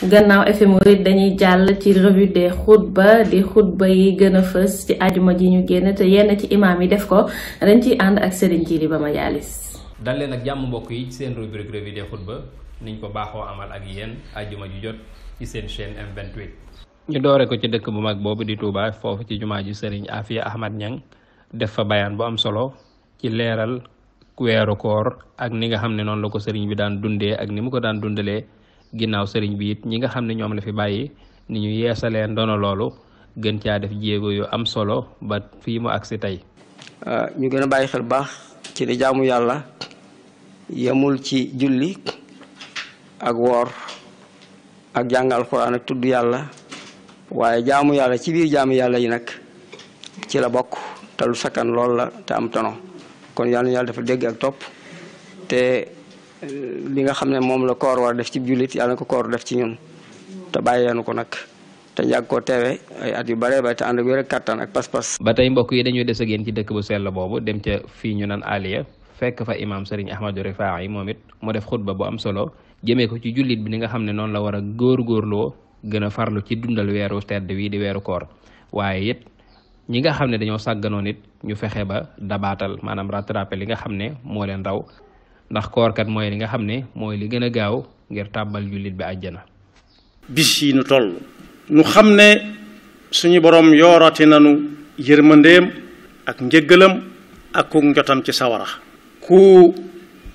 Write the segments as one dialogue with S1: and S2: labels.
S1: gannaaw FM Mouride dañuy jàll ci revue des xutba di xutba yi gën a fës ci ajuma ji ñu génn te yenn ci imaam yi def ko dañ ciy ànd ak Serigne Djily Ba Majalis.
S2: dal leen ak jàmm mbokk yi ci seen rubrique revue des xutba niñ ko baaxoo amal ak yéen ajuma ju jot ci seen chaîne M28. ñu doore ko ci dëkk bu mag boobu di Touba foofu ci jumaa ji Serigne Afia Ahmad Niang def fa bayaan bu am solo ci leeral weeru koor ak ni nga xam ne noonu la ko sëriñ bi daan dundee ak ni mu ko daan dundalee ginnaaw sëriñ bi it ñi nga xam ne ñoom la fi bàyyi ni ñu yeesalee ndono loolu gën caa def jéego yu am solo ba fii mu agsi tey.
S3: ñu gën a bàyyi xel baax ci di jaamu yàlla yemul ci julli ak woor ak jàng alxuraan ak tudd yàlla waaye jaamu yàlla ci biir jaamu yàlla yi nag ci la bokk te lu sakkan lool la te am tono kon yàlla na yàlla dafa dégg ak topp te li nga xam ne moom la koor war def ci jullit yàlla na ko koor def ci ñun te bàyyeenu ko nag te yàgg koo teewe ay at yu bare ba te ànd ak wér ak kattan ak pas-pas.
S2: ba tey mbokk yi dañuy des ak yéen ci dëkk bu sell boobu dem ca fii ñu naan Aliya fekk fa imaam Serigne Ahmadou Rifaa'i yi moom it mu def xutba bu am solo jëmee ko ci jullit bi ni nga xam ne noonu la war a góorgóorloo gën a farlu ci dundal weeru tedd wi di weeru koor waaye it ñi nga xam ne dañoo sàgganoon it ñu fexe ba dabaatal maanaam rattrapé li nga xam ne moo leen raw ndax koorkat mooy li nga xam ne mooy li gën a gaaw ngir tàbbal jullit bi àjjana.
S4: bis yi nu toll nu xam ne suñu borom yoorati nanu yërmandeem ak njëggalam ak ku njotam ci sawara ku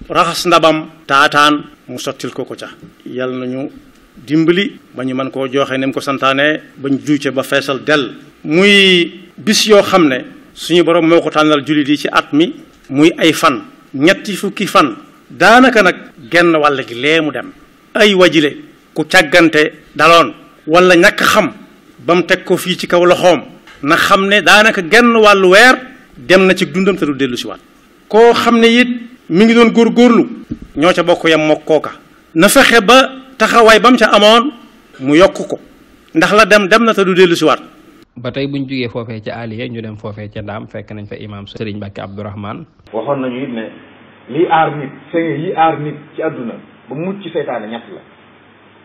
S4: raxas ndabam taataan mu sottil ko ca yal nañu dimbali ba ñu mën koo joxe ni mu ko santaane bañ juuce ba feesal dell muy bis yoo xam ne suñu borom moo ko tànnal jullit yi ci at mi muy ay fan ñetti fukki fan daanaka nag genn wàll gi lee mu dem ay wajile ku càggante daloon wala ñàkk xam ba mu teg ko fii ci kaw loxoom na xam ne daanaka genn wàllu weer dem na ci dundam te du dellu si waat koo xam ne it mi ngi doon góorgóorlu ñoo ca bokk yam mook kooka na fexe ba taxawaay ba mu ca amoon mu yokk ko ndax la dem na te du dellu si waat.
S2: ba tey buñ jógee foofee ca Aliya ñu dem foofee ca Ndaam fekk nañ fa imaam Serigne Mbacke Abdourahmane.
S5: waxoon nañu it ne lii aar nit sëñ yi aar nit ci àdduna ba mucc ci seytaane ñett la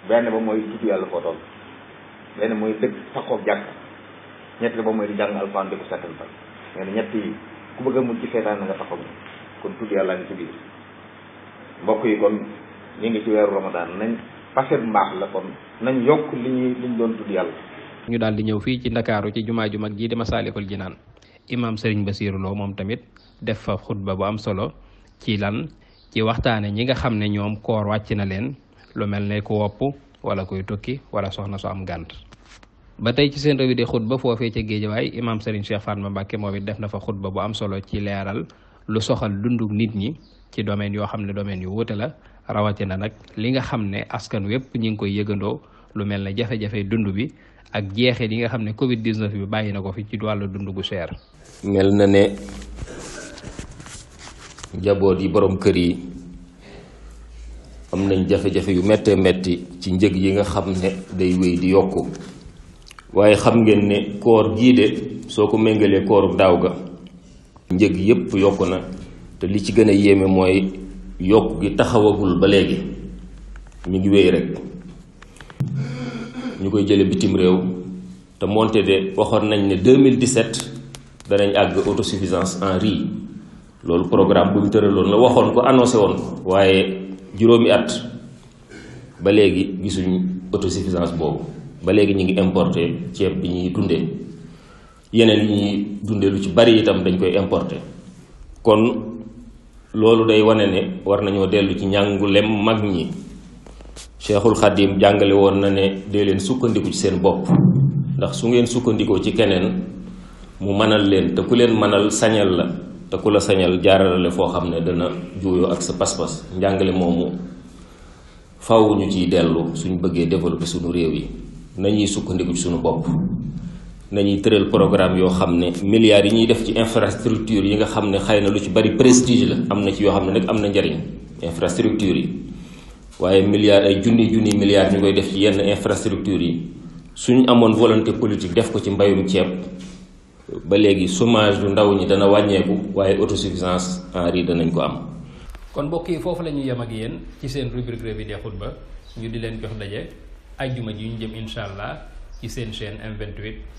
S5: benn ba mooy tudd yàlla foo toll benn mooy dëgg saxoog jàkk ñett la ba mooy di jàng alxuraan di ko settantal nee na ñett yi ku bëgg a mucc ci seytaane nga saxoog kon tudd yàlla ngi ci biir mbokk yi kon ñu ngi ci weeru Ramadan nañ paset mbaax la kon nañ yokk liñ doon tudd yàlla.
S2: ñu daal di ñëw fii ci Ndakaaru ci jumaa ju mag jii di Masaalikul Jinaan imaam Serigne Bassirou Lo moom tamit def fa xutba bu am solo ci lan ci waxtaane ñi nga xam ne ñoom koor wàcc na leen lu mel ne ku wopp wala kuy tukki wala soxna su am gànt. ba tey ci seen revue de xutba foofee ca Géejawaay imaam Serigne Cheikh Fatma Mbacke moom it def na fa xutba bu am solo ci leeral lu soxal dundu nit ñi ci domaine yoo xam ne domaine yu wuute la rawatina nag li nga xam ne askan wépp ñi ngi koy yëgandoo lu mel ne jafe-jafe dund bi ak jeexit yi nga xam ne Covid 19 bi bàyyi na ko fi ci wàllu dund gu cher.
S6: mel na ne njaboot yi borom kër yi am nañ jafe-jafe yu méttee métti ci njëg yi nga xam ne day wéy di yokku waaye xam ngeen ne koor gii de soo ko méngalee kooru daaw ga njëg yépp yokku na te li ci gën a yéeme mooy yokk gi taxawagul ba léegi mi ngi wéy rek ñu koy jële bitim réew te moonte de waxoon nañ ne 2017 danañ àgg autosuffisance en riz loolu programme bu ñu tëraloon la waxoon ko annoncé woon ko waaye juróomi at ba léegi gisuñ autosuffisance boobu ba léegi ñu ngi importé ceeb bi ñuy dundee yeneen yi ñuy dundee lu ci bari itam dañ koy importé kon loolu day wane ne war nañoo dellu ci njàngulem mag ñi Cheikhul Khadim jàngale woon na ne dee leen sukkandiku ci seen bopp ndax su ngeen sukkandikoo ci keneen mu mënal leen te ku leen mënal sañal la te ku la sañal jaarale foo xam ne dana juuyoo ak sa pas-pas njàngale moomu faw ñu ciy dellu suñ bëggee développer suñu réew yi nañuy sukkandiku ci suñu bopp nañuy tëral programme yoo xam ne milliards yi ñuy def ci infrastructure yi nga xam ne xëy na lu ci bari prestige la am na ci yoo xam ne nag am na njariñ infrastructure yi waaye milliards ay junni milliards ñu koy def ci yenn infrastructure yi suñ amoon volonté politique def ko ci mbayum ceeb ba léegi chômage du ndaw ñi dana wàññeeku waaye autosuffisance en riz danañ ko am.
S2: kon mbokk yi foofu la ñuy yem ak yéen ci seen rubrique revue des xutba ñu di leen jox daje ajjuma ji ñu jëm incha allah ci seen chaîne M28.